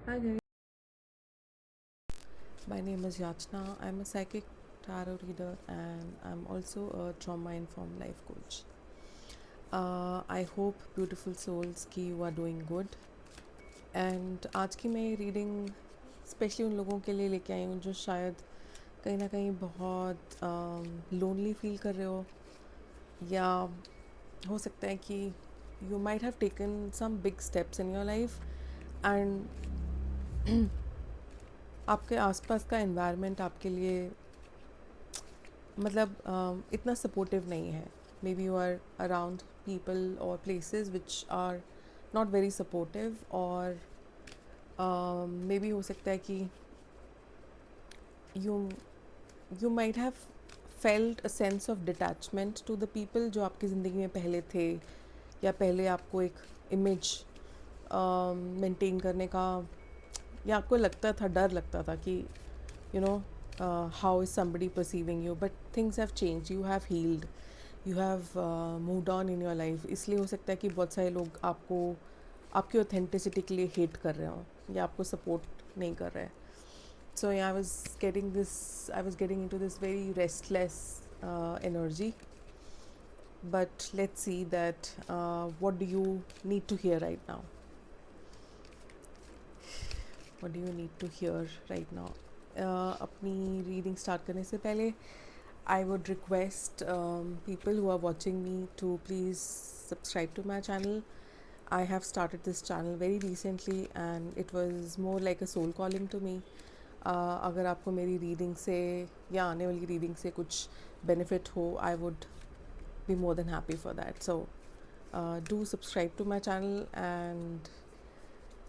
Hi guys, my name is Yachna. I'm a psychic tarot reader and I'm also a trauma informed life coach. I hope beautiful souls ki you are doing good. And आज की मैं reading specially उन लोगों के लिए लेके आई हूँ जो शायद कहीं ना कहीं बहुत लोनली फील कर रहे हो, या हो सकता है कि you might have taken some big steps in your life and आपके आसपास का एनवायरनमेंट आपके लिए मतलब इतना सपोर्टिव नहीं है. Maybe you are around people और places which are not very supportive, और मे बी हो सकता है कि you you might have felt a sense of detachment to the people जो आपकी ज़िंदगी में पहले थे, या पहले आपको एक इमेज मेंटेन करने का, या आपको लगता था, डर लगता था कि you know how is somebody perceiving you, but things have changed, you have healed, you have moved on in your life. इसलिए हो सकता है कि बहुत सारे लोग आपको आपकी ऑथेंटिसिटी के लिए हेट कर रहे हो या आपको सपोर्ट नहीं कर रहे हैं. So yeah, I was getting into this very restless energy, but let's see that what do you need to hear right now. What do you need to hear right now? अपनी reading start करने से पहले I would request people who are watching me to please subscribe to my channel. I have started this channel very recently and it was more like a soul calling to me. अगर आपको मेरी reading से या आने वाली reading से कुछ benefit हो, I would be more than happy for that. So do subscribe to my channel and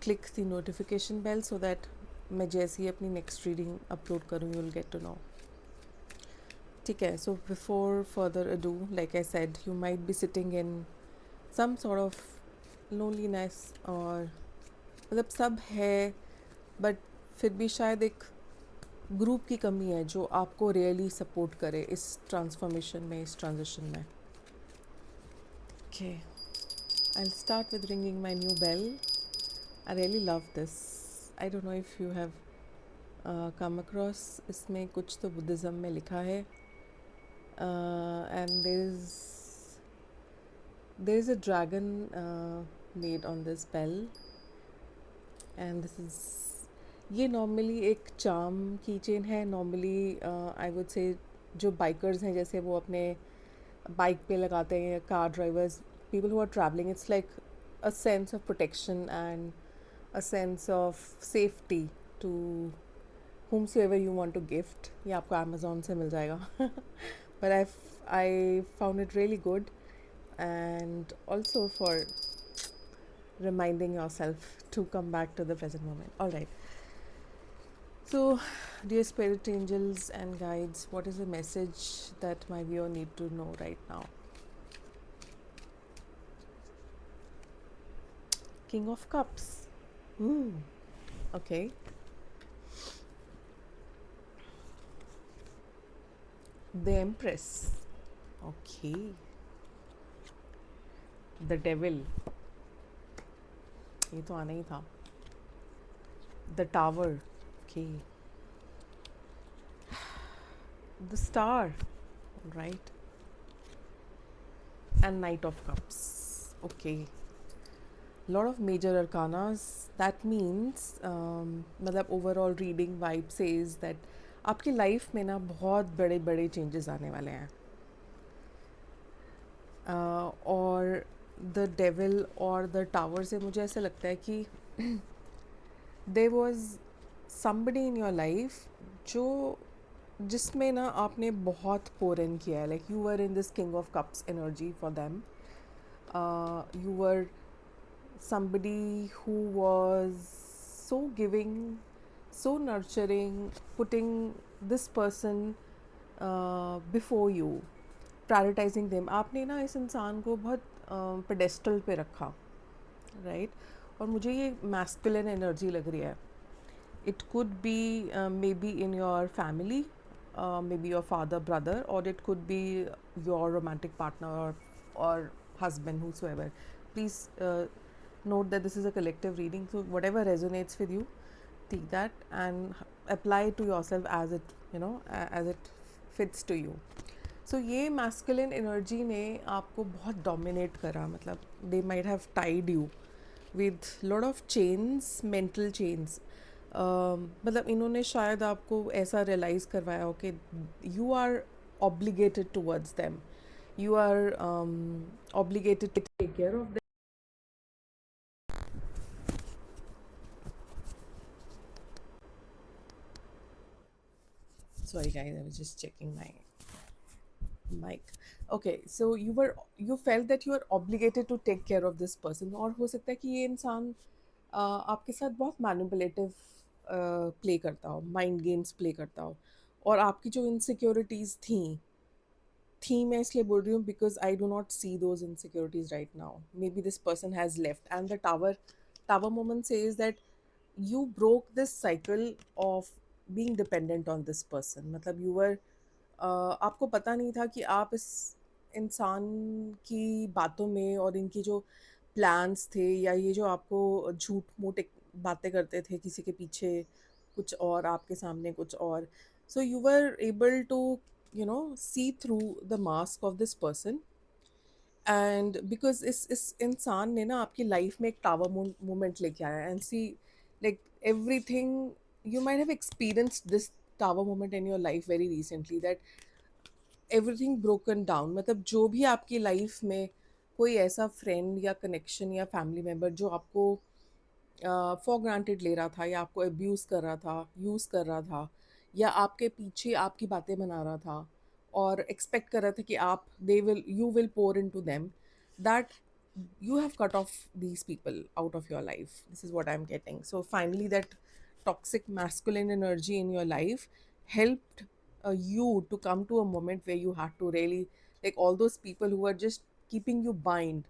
click the notification bell so that मैं जैसे ही अपनी नेक्स्ट रीडिंग अपलोड करूँ you will get to know. ठीक है, so before further ado, like I said, you might be sitting in some sort of loneliness, और मतलब सब है बट फिर भी शायद एक ग्रुप की कमी है जो आपको रियली सपोर्ट करे इस ट्रांसफॉर्मेशन में, इस ट्रांजिशन में. Okay, I will start with ringing my new bell. I really love this. I don't know if you have come across. इसमें कुछ तो बुद्धिज़्म में लिखा है, and there is a dragon made on this bell, and this is, ये normally एक charm की chain है. नॉर्मली आई वुड से जो बाइकर्स हैं जैसे वो अपने बाइक पे लगाते हैं, car drivers, people who are travelling, it's like a sense of protection and a sense of safety to whomsoever you want to gift. ये आपको Amazon से मिल जाएगा. But I found it really good, and also for reminding yourself to come back to the present moment. All right. So, dear spirit angels and guides, what is the message that my viewer need to know right now? King of Cups. Ooh. Okay. The Empress. Okay. The Devil. ये तो आना ही था. The Tower. Okay. The Star. Right. And Knight of Cups. Okay. Lot of major arcanas. That means मतलब overall reading vibe says that आपकी life में ना बहुत बड़े बड़े चेंजेस आने वाले हैं. और द डेविल और द टावर से मुझे ऐसा लगता है कि there was somebody in your life जो जिसमें ना आपने बहुत पोर इन किया है. Like you were in this king of cups energy for them. You were somebody who was so giving, so nurturing, putting this person before you, prioritizing them. आपने ना इस इंसान को बहुत पेडेस्टल पे रखा, राइट? और मुझे ये मैस्कुलिन एनर्जी लग रही है. It could be maybe in your family, maybe your father, brother, और it could be your romantic partner or husband, whosoever. Please Note that this is a collective reading, so whatever resonates with you, take that and apply it to yourself as it, as it fits to you. So ये masculine energy ने आपको बहुत dominate करा, मतलब they might have tied you with lot of chains, mental chains. मतलब इन्होंने शायद आपको ऐसा realize करवाया हो कि you are obligated towards them, you are obligated to take care of them. Sorry guys, I was just checking my mic. Okay, so you felt that you are obligated to take care of this person, और हो सकता है कि ये इंसान आपके साथ बहुत मैनिपुलेटिव प्ले करता हो, माइंड गेम्स प्ले करता हो, और आपकी जो इनसिक्योरिटीज़ थी मैं इसलिए बोल रही हूँ because I do not C those insecurities right now. May be this person has left and the tower moment says that you broke this cycle of being dependent on this person. मतलब you were आपको पता नहीं था कि आप इस इंसान की बातों में और इनकी जो प्लान्स थे, या ये जो आपको झूठ मूठ बातें करते थे किसी के पीछे कुछ और आपके सामने कुछ और. So you were able to see through the mask of this person. And because इस इंसान ने ना आपकी लाइफ में एक टावर मोमेंट लेके आया, and see like everything you might have experienced this tower moment in your life very recently, that everything broken down. मतलब जो भी आपकी लाइफ में कोई ऐसा फ्रेंड या कनेक्शन या फैमिली मेम्बर जो आपको फॉर ग्रांटेड ले रहा था, या आपको अब्यूज़ कर रहा था, यूज़ कर रहा था, या आपके पीछे आपकी बातें बना रहा था और एक्सपेक्ट कर रहा था कि आप they will you will pour into them, that you have cut off these people out of your life. This is what I'm getting. So finally that toxic masculine energy in your life helped you to come to a moment where you had to really, like, all those people who were just keeping you bind,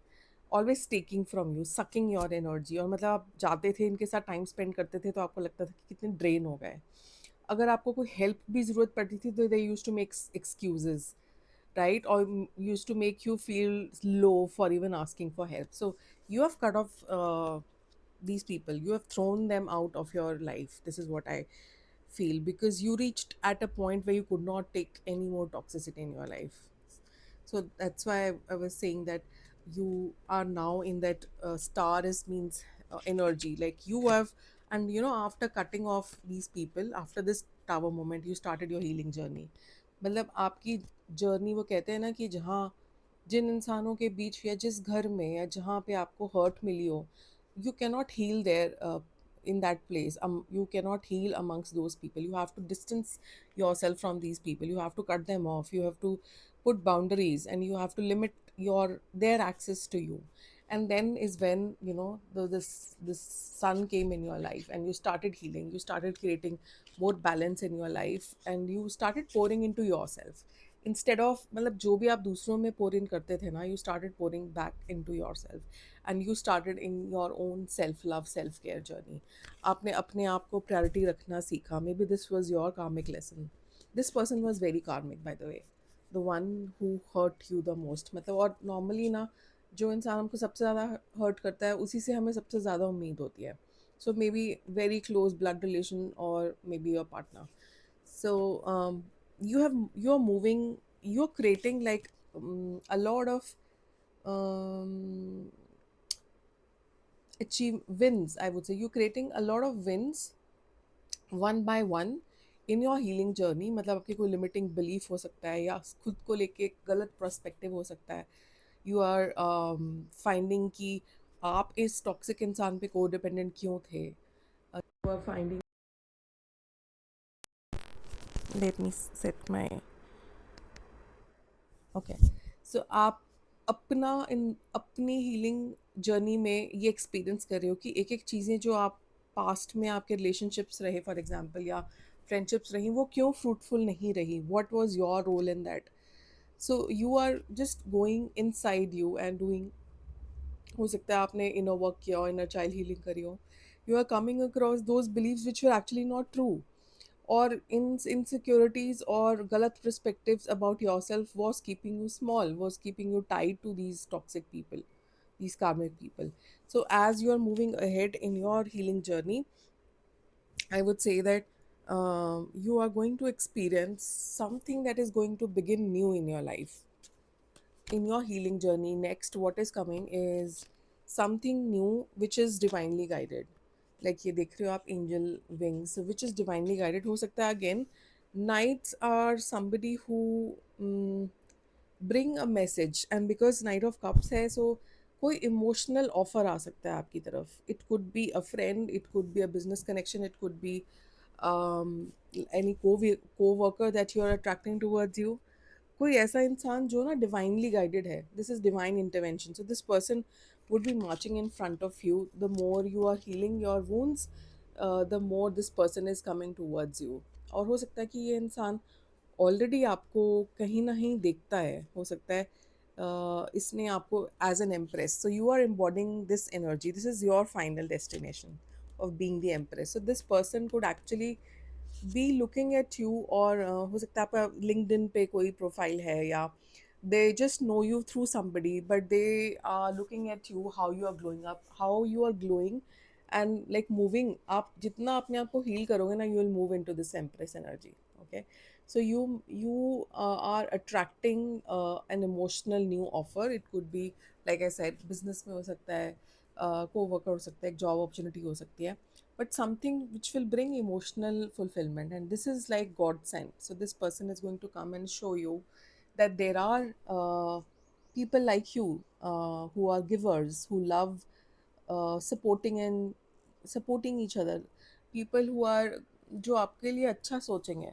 always taking from you, sucking your energy. और मतलब आप जाते थे इनके साथ time spend करते थे तो आपको लगता था कि कितने ड्रेन हो गए. अगर आपको कोई हेल्प भी ज़रूरत पड़ती थी तो they use to make excuses, right? Or used to make you feel low for even asking for help. So you have cut off these people, you have thrown them out of your life. This is what I feel, because you reached at a point where you could not take any more toxicity in your life. So that's why I was saying that you are now in that star is means energy, like you have. And after cutting off these people, after this tower moment, you started your healing journey. मतलब आपकी journey, वो कहते हैं ना कि जहाँ जिन इंसानों के बीच या जिस घर में या जहाँ पे आपको हर्ट मिली हो, you cannot heal there in that place. You cannot heal amongst those people. You have to distance yourself from these people. You have to cut them off. You have to put boundaries, and you have to limit their access to you. And then is when this sun came in your life, and you started healing, you started creating more balance in your life, and you started pouring into yourself. Instead of, मतलब जो भी आप दूसरों में pour in करते थे ना, you started pouring back into yourself, and you started in your own self love, self care journey. आपने अपने आप को priority रखना सीखा. Maybe this was your karmic lesson. This person was very karmic, by the way, the one who hurt you the most. मतलब, और normally ना, जो इंसान हमको सबसे ज़्यादा hurt करता है उसी से हमें सबसे ज़्यादा उम्मीद होती है. So maybe very close blood relation, or maybe your partner. So you're moving, you're creating like a lot of um, achieve wins, I would say. You're creating a lot of wins one by one in your healing journey. मतलब आपकी कोई limiting belief हो सकता है, या खुद को लेके एक गलत पर्सपेक्टिव हो सकता है. यू आर फाइंडिंग कि आप इस टॉक्सिक इंसान पे को डिपेंडेंट क्यों थे. You are finding, let me set my, okay. So आप अपनी हीलिंग जर्नी में ये एक्सपीरियंस कर रहे हो कि एक एक चीज़ें जो आप पास्ट में आपके रिलेशनशिप्स रहे, फॉर एग्जांपल, या फ्रेंडशिप्स रही, वो क्यों फ्रूटफुल नहीं रही. What was your role in that. So you are just going inside you and doing. हो सकता है आपने इनर वर्क किया हो, इनर चाइल्ड हीलिंग करी हो. You are coming across those beliefs which are actually not true, or insecurities or galat perspectives about yourself was keeping you small, was keeping you tied to these toxic people. these karmic people. So as you are moving ahead in your healing journey, I would say that you are going to experience something that is going to begin new in your life, in your healing journey. Next, what is coming is something new which is divinely guided. Like ये देख रहे हो आप angel wings, which is divinely guided. हो सकता है again, knights are somebody who mm, bring a message, and because Knight of Cups है, so कोई इमोशनल ऑफर आ सकता है आपकी तरफ. It could be a friend, it could be a business connection, it could be any coworker that you are attracting towards you. कोई ऐसा इंसान जो ना डिवाइनली गाइडेड है. This is divine intervention. So this person would be marching in front of you. The more you are healing your wounds, the more this person is coming towards you. और हो सकता है कि ये इंसान already आपको कहीं ना कहीं देखता है. हो सकता है इसने आपको as an empress, so you are embodying this energy. This is your final destination of being the empress. So this person could actually be looking at you. और हो सकता है आपका लिंक्डइन पे कोई प्रोफाइल है, या they just know you through somebody, but they are looking at you, how you are glowing up, how you are glowing, and like moving. आप जितना अपने आप को heal करोगे ना, you will move into this empress energy. Okay, so you are attracting an emotional new offer. It could be, like I said, business में हो सकता है, co-worker हो सकता है, एक job opportunity हो सकती है, but something which will bring emotional fulfillment, and this is like God sent. So this person is going to come and show you that there are people like you, who are givers, who love supporting each other. People who are, जो आपके लिए अच्छा सोचेंगे.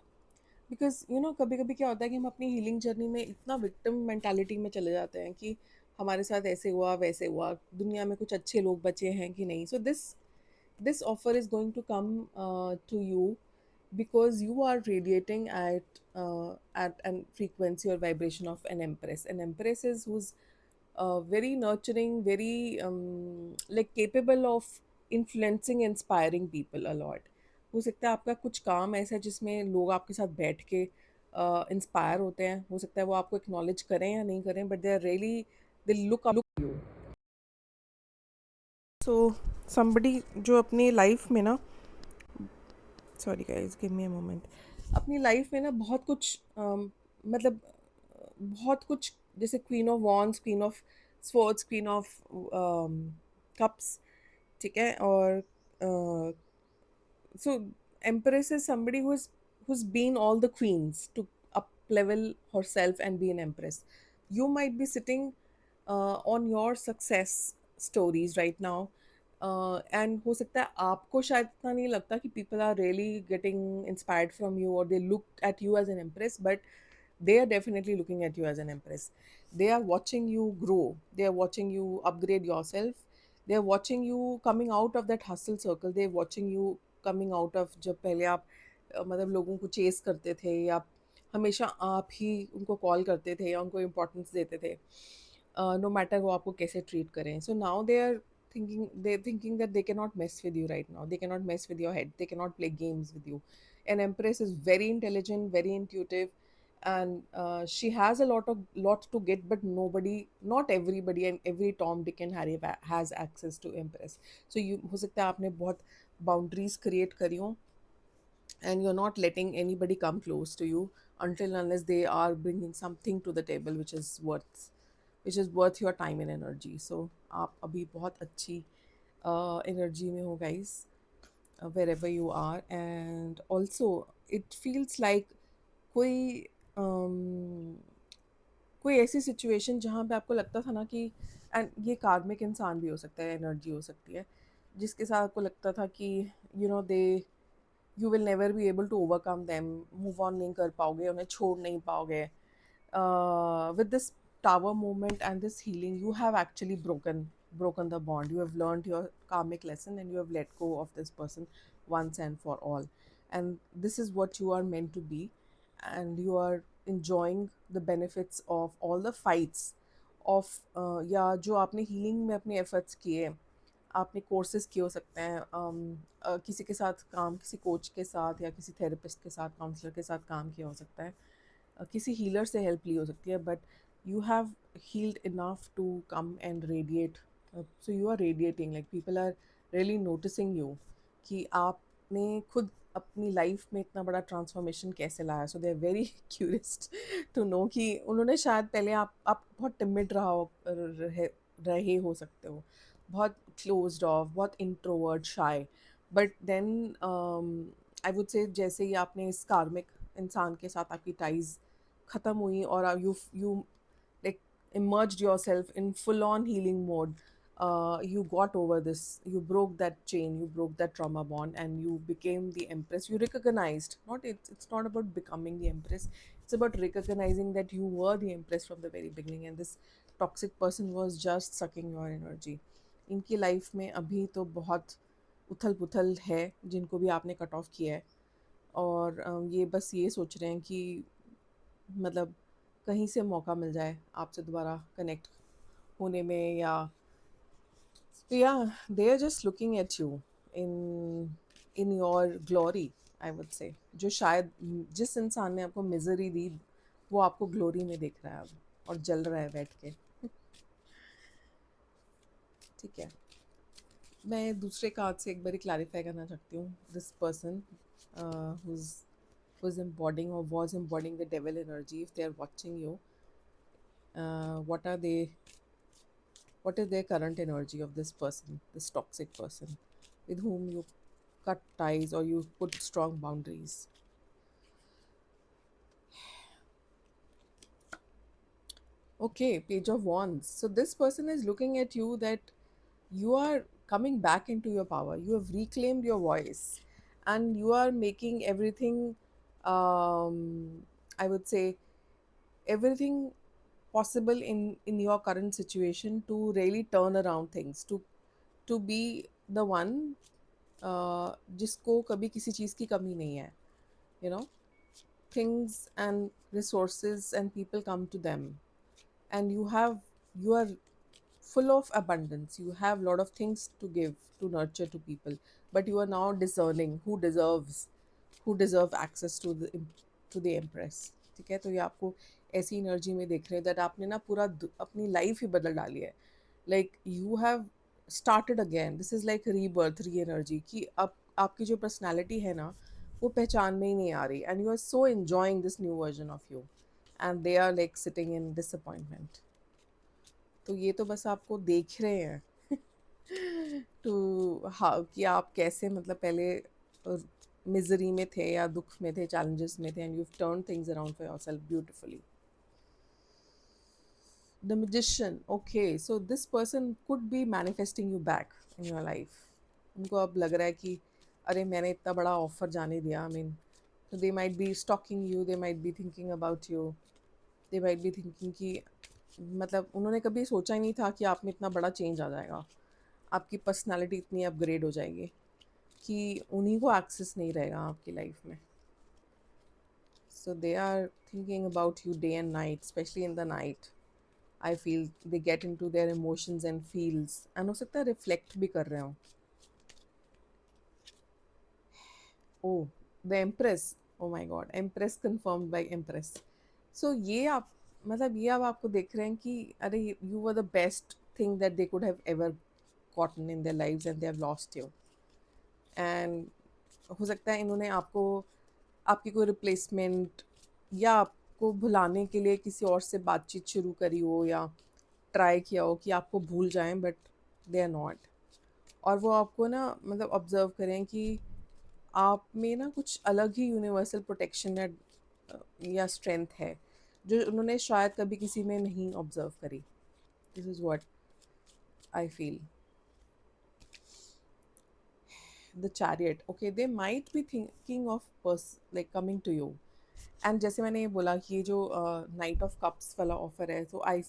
Because you know, कभी कभी क्या होता है कि हम अपनी हीलिंग जर्नी में इतना विक्टिम मेंटालिटी में चले जाते हैं कि हमारे साथ ऐसे हुआ वैसे हुआ, दुनिया में कुछ अच्छे लोग बचे हैं कि नहीं. सो this offer is going to come to you because you are radiating at an frequency or vibration of an empress. An empress is who's very nurturing, very like capable of influencing, inspiring people a lot. हो सकता है आपका कुछ काम ऐसा है जिसमें लोग आपके साथ बैठ के इंस्पायर होते हैं. हो सकता है वो आपको एक्नॉलेज करें या नहीं करें, but they are really, they look you. So somebody जो अपनी लाइफ में ना, sorry guys give me a moment, अपनी लाइफ में ना बहुत कुछ मतलब बहुत कुछ, जैसे queen of wands, queen of swords, queen of cups, ठीक है. और so empress is somebody who's been all the queens to up level herself and be an empress. You might be sitting on your success stories right now, and हो सकता है आपको शायद इतना नहीं लगता कि people are really getting inspired from you, or they look at you as an empress, but they are definitely looking at you as an empress. They are watching you grow, they are watching you upgrade yourself, they are watching you coming out of that hustle circle, they are watching you coming out of, जब पहले आप मतलब लोगों को chess करते थे, या हमेशा आप ही उनको कॉल करते थे या उनको इम्पोर्टेंस देते थे, नो मैटर वो आपको कैसे ट्रीट करें. So now they are thinking that they can not mess with you right now, they can not mess with your head, they can not play games with you. An empress is very intelligent, very intuitive, and she has a lot to get, but nobody, not everybody, and every Tom, Dick and Harry has access to Empress. So you, हो सकता है आपने बहुत boundaries create करी हो, and you're not letting anybody come close to you until unless they are bringing something to the table which is worth your time and energy. So आप अभी बहुत अच्छी energy में हो guys, wherever you are. And also it feels like कोई कोई ऐसी situation जहाँ पे आपको लगता था ना कि, एंड ये कार्मिक इंसान भी हो सकता है, एनर्जी हो सकती है, जिसके साथ आपको लगता था कि you know they, you will never be able to overcome them, move on नहीं कर पाओगे, उन्हें छोड़ नहीं पाओगे. With this tower movement and this healing, you have actually broken the bond. You have learned your karmic lesson, and you have let go of this person once and for all. And this is what you are meant to be, and you are enjoying the benefits of all the fights of या जो आपने healing में अपने efforts किए, आपने courses किए हो सकते हैं, किसी के साथ काम, किसी कोच के साथ या किसी थेरेपिस्ट के साथ, काउंसलर के साथ काम किया हो सकता है, किसी हीलर से हेल्प ली हो सकती है, but you have healed enough to come and radiate so you are radiating, like people are really noticing you कि आपने खुद अपनी लाइफ में इतना बड़ा ट्रांसफॉर्मेशन कैसे लाया. So they are very curious to know कि उन्होंने शायद पहले आप बहुत टिमिड रहे हो सकते हो, बहुत क्लोज्ड ऑफ, बहुत introvert, shy. But then I would say जैसे ही आपने इस कार्मिक इंसान के साथ आपकी टाइज ख़त्म हुई और you like immersed yourself in full on healing mode. You got over this, you broke that chain, you broke that trauma bond, and you became the empress. You recognized, not it's not about becoming the empress, it's about recognizing that you were the empress from the very beginning, and this toxic person was just sucking your energy. इनकी life में अभी तो बहुत उथल पुथल है जिनको भी आपने कट ऑफ किया है. और ये बस ये सोच रहे हैं कि मतलब कहीं से मौका मिल जाए आपसे दोबारा कनेक्ट होने में. या they are just looking at you in in your glory, I would say. जो शायद जिस इंसान ने आपको मिजरी दी वो आपको ग्लोरी में देख रहा है अब और जल रहा है बैठ के. ठीक है, मैं दूसरे कार्ड से एक बार क्लैरिफाई करना चाहती हूँ. This person was embodying or was embodying the devil energy. If they are watching you, what are they, what is their current energy of this person, this toxic person with whom you cut ties or you put strong boundaries. Okay, page of wands. So this person is looking at you that you are coming back into your power, you have reclaimed your voice, and you are making everything, I would say, everything possible in your current situation to really turn around things, to be the one जिसको कभी किसी चीज़ की कमी नहीं है. You know, things and resources and people come to them, and you are full of abundance, you have lot of things to give, to nurture to people, but you are now discerning who deserve access to the empress. ठीक है, तो ये आपको ऐसी energy में देख रहे हैं दैट आपने ना पूरा अपनी लाइफ ही बदल डाली है. Like you have started again. This is like rebirth, री एनर्जी कि अब आपकी जो पर्सनैलिटी है ना वो पहचान में ही नहीं आ रही, and you are so enjoying this new version of you, and they are like sitting in disappointment. तो ये तो बस आपको देख रहे हैं टू हाँ कि आप कैसे मतलब पहले मिजरी में थे या दुख में थे, चैलेंजेस में थे, and U turn things around for yourself beautifully. The magician. Okay, so this person could be manifesting you back in your life. उनको अब लग रहा है कि अरे मैंने इतना बड़ा ऑफर जाने दिया. I mean, so they might be stalking you, they might be thinking about you, they might be thinking कि मतलब उन्होंने कभी सोचा ही नहीं था कि आप में इतना बड़ा चेंज आ जाएगा, आपकी पर्सनालिटी इतनी अपग्रेड हो जाएगी कि उन्हीं को एक्सेस नहीं रहेगा आपकी लाइफ में. So they are thinking about you day and night, especially in the night. I feel they get into their emotions and feels, and हो सकता है रिफ्लेक्ट भी कर रहे हो. Oh, the empress. Oh my god, empress confirmed by empress. So ये आप मतलब ये अब आपको देख रहे हैं कि अरे you were the best thing that they could have ever gotten in their lives, and they have lost you. And हो सकता है इन्होंने आपको आपकी कोई रिप्लेसमेंट या आपको भुलाने के लिए किसी और से बातचीत शुरू करी हो या ट्राई किया हो कि आपको भूल जाएं, बट दे आर नॉट. और वो आपको ना मतलब ऑब्जर्व करें कि आप में ना कुछ अलग ही यूनिवर्सल प्रोटेक्शन या स्ट्रेंथ है जो उन्होंने शायद कभी किसी में नहीं ऑब्जर्व करी. This is what I feel. The chariot. Okay, they might be thinking of like coming to you. And जैसे मैंने ये बोला कि ये जो नाइट ऑफ कप्स वाला ऑफर है, तो आई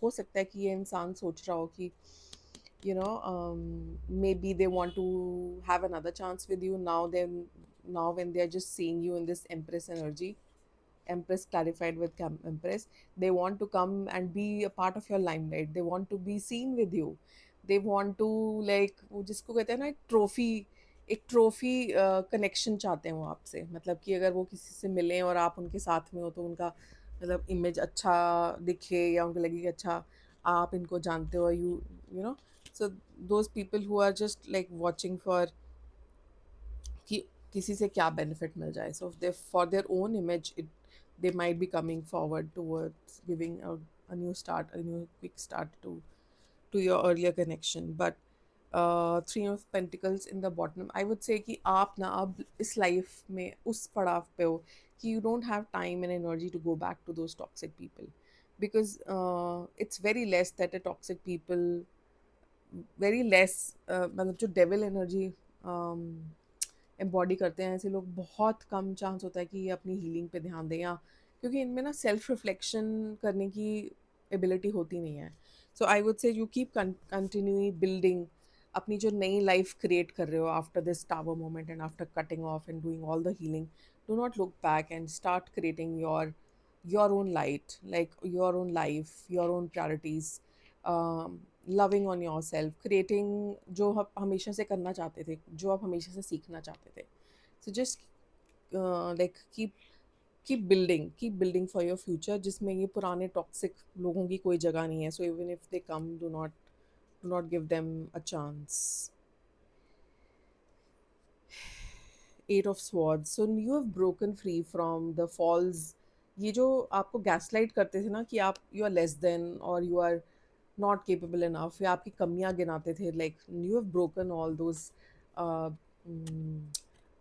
हो सकता है कि ये इंसान सोच रहा हो कि you know maybe they want to have another chance with you now. Then now when they are just seeing you in this empress energy, empress clarified with empress, they want to come and be a part of your limelight, they want to be seen with you, they want to like वो जिसको कहते हैं ना एक trophy connection चाहते हैं वो आपसे. मतलब कि अगर वो किसी से मिलें और आप उनके साथ में हो तो उनका मतलब इमेज अच्छा दिखे या उनको लगे कि अच्छा आप इनको जानते हो, you know So those people who are just like watching for कि किसी से क्या benefit मिल जाए, so if they for their own image it, they might be coming forward towards giving a new start, a new quick start to your earlier connection. But three of pentacles in the bottom, I would say कि आप ना अब इस life में उस पड़ाव पे हो कि you don't have time and energy to go back to those toxic people, because it's very less that a toxic people, very less, मतलब जो डेविल एनर्जी एम्बॉडी करते हैं ऐसे लोग, बहुत कम चांस होता है कि ये अपनी हीलिंग पे ध्यान दें, या क्योंकि इनमें ना सेल्फ रिफ्लेक्शन करने की एबिलिटी होती नहीं है. So I would say you keep continuing building अपनी जो नई लाइफ क्रिएट कर रहे हो after this tower moment and after cutting off and doing all the healing. Do not look back and start creating your own light, like your own life, your own priorities, loving on your self, creating जो आप हमेशा से करना चाहते थे, जो आप हमेशा से सीखना चाहते थे. So just like keep building for your future, जिसमें ये पुराने टॉक्सिक लोगों की कोई जगह नहीं है. So even if they come, do not give them a chance. Eight of swords, so you have broken free from the false. ये जो आपको गैसलाइट करते थे ना कि आप यू आर लेस देन और you are not capable enough, या आपकी कमियां गिनाते थे, like you have broken all those,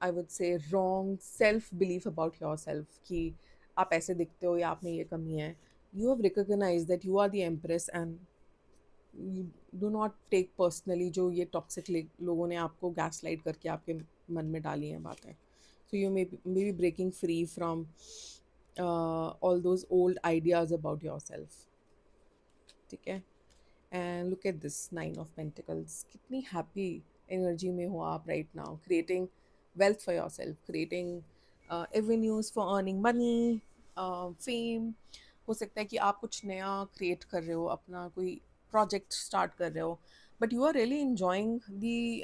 I would say wrong self belief about yourself कि आप ऐसे दिखते हो या आप में ये कमी है. You have recognise that you are the empress, and you do not take personally जो ये टॉक्सिक लोगों ने आपको गैसलाइट करके आपके मन में डाली हैं बातें. So you may be breaking free from all those old ideas about yourself. ठीक है. And look at this nine of pentacles, कितनी हैप्पी एनर्जी में हो आप right now, creating wealth for yourself, creating avenues for earning money, fame. हो सकता है कि आप कुछ नया क्रिएट कर रहे हो, अपना कोई प्रोजेक्ट स्टार्ट कर रहे हो, but you are really enjoying the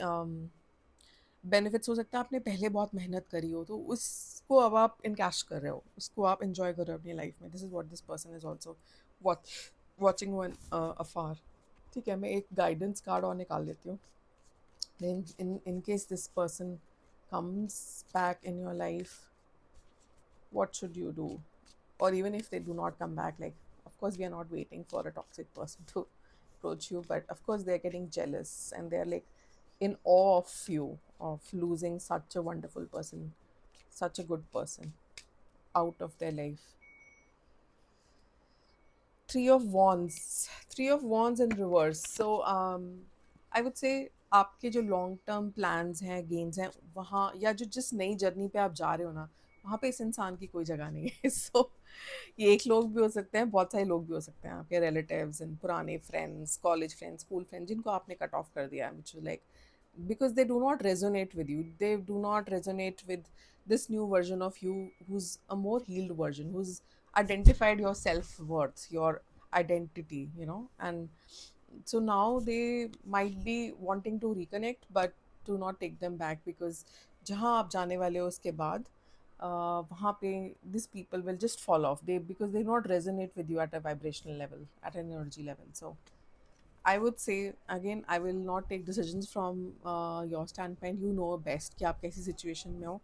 benefits. हो सकता है आपने पहले बहुत मेहनत करी हो, तो उसको अब आप इनकैश कर रहे हो, उसको आप इन्जॉय कर रहे हो अपनी लाइफ में. This is what this person is also watching one afar. ठीक है, मैं एक गाइडेंस कार्ड और निकाल लेती हूँ. In case this person comes back in your life, what should you do? Or even if they do not come back, like, of course we are not waiting for a toxic person to approach you, but of course they're getting jealous and they're like in awe of you, of losing such a wonderful person, such a good person out of their life. Three of wands in reverse. So I would say आपके जो long term plans हैं, gains हैं, वहाँ या जो जिस नई journey पे आप जा रहे हो ना, वहाँ पे इस इंसान की कोई जगह नहीं है. सो ये एक लोग भी हो सकते हैं, बहुत सारे लोग भी हो सकते हैं, आपके रिलेटिव्स एंड पुराने friends, college friends, school friends, जिनको आपने कट ऑफ कर दिया है, which is like because they do not resonate with you, they do not resonate with this new version of you who's a more healed version, who's identified your self-worth, your identity, and so now they might be wanting to reconnect, but do not take them back, because जहाँ आप जाने वाले हो उसके बाद वहाँ पे these people will just fall off, they because they not resonate with you at a vibrational level, at an energy level. So I would say again, I will not take decisions from your standpoint. You know best कि आप कैसी situation में हो.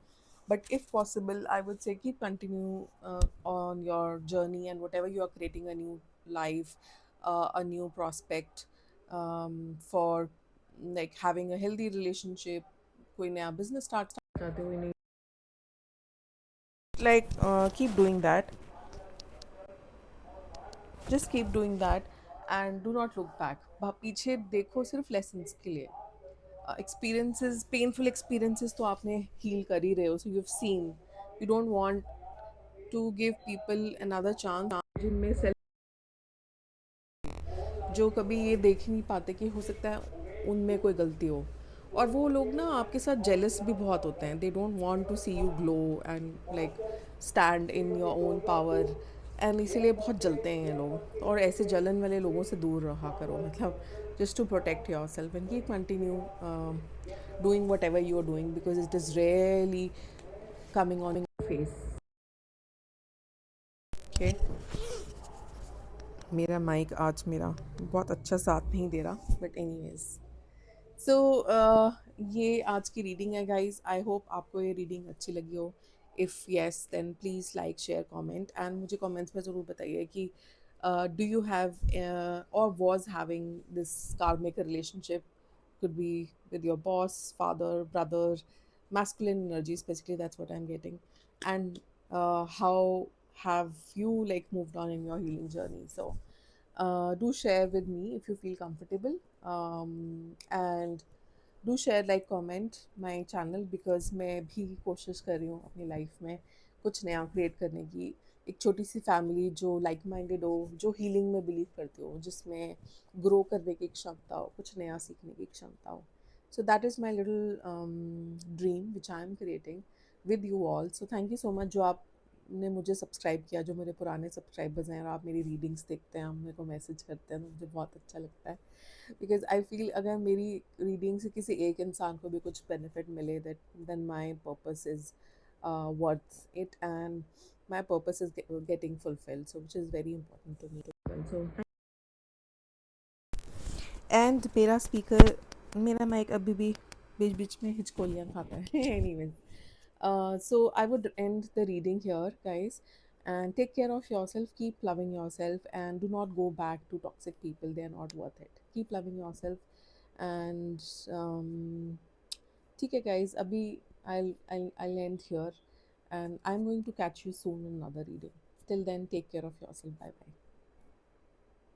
But if possible, I would say keep continue on your journey, and whatever you are creating a new life, a new prospect, for like having a healthy relationship. कोई नया business start करते हुए नहीं, like keep doing that. Just keep doing that and do not look back. पीछे देखो सिर्फ lessons के लिए. Experiences, painful experiences तो आपने heal कर ही रहे हो, so you've seen. You don't want to give people another chance जिनमें self, जो कभी ये देख ही नहीं पाते कि हो सकता है उनमें कोई गलती हो. और वो लोग ना आपके साथ जेलस भी बहुत होते हैं. They don't want to see you glow and like stand in your own power, and इसीलिए बहुत जलते हैं ये लोग. और ऐसे जलन वाले लोगों से दूर रहा करो, मतलब just to protect yourself and keep continue doing whatever you are doing, because it is really coming on your face. Okay. मेरा माइक आज मेरा बहुत अच्छा साथ नहीं दे रहा, बट एनीवेज। सो ये आज की रीडिंग है गाइस। आई होप आपको ये रीडिंग अच्छी लगी हो। If yes then please like share comment, and मुझे कमेंट्स में ज़रूर बताइए कि do you have or was having this karmic relationship, could be with your boss, father, brother, masculine energy specifically, that's what I'm getting. And how have you like moved on in your healing journey? So do share with me if you feel comfortable, and do share like comment my channel, because मैं भी कोशिश कर रही हूँ अपनी life में कुछ नया क्रिएट करने की। एक छोटी सी फैमिली जो लाइक माइंडेड हो, जो हीलिंग में बिलीव करती हो, जिसमें ग्रो करने की क्षमता हो, कुछ नया सीखने की क्षमता हो। So that is my little dream which I am creating with you all. So thank you so much जो आपने मुझे सब्सक्राइब किया, जो मेरे पुराने सब्सक्राइबर्स हैं और आप मेरी रीडिंग्स देखते हैं, आप मेरे को मैसेज करते हैं, तो मुझे बहुत अच्छा लगता है। बिकॉज आई फील अगर मेरी रीडिंग से किसी एक इंसान को भी कुछ बेनिफिट मिले, that then my purpose is worth it, and my purpose is getting fulfilled, so which is very important to me. So and मेरा स्पीकर, मेरा माइक अभी भी बीच बीच में हिचकोलियाँ खाता है। Anyways, so I would end the reading here, guys. And take care of yourself, keep loving yourself, and do not go back to toxic people. They are not worth it. Keep loving yourself. And ठीक है guys, अभी I'll end here, and I'm going to catch you soon in another reading. Till then, take care of yourself. Bye bye.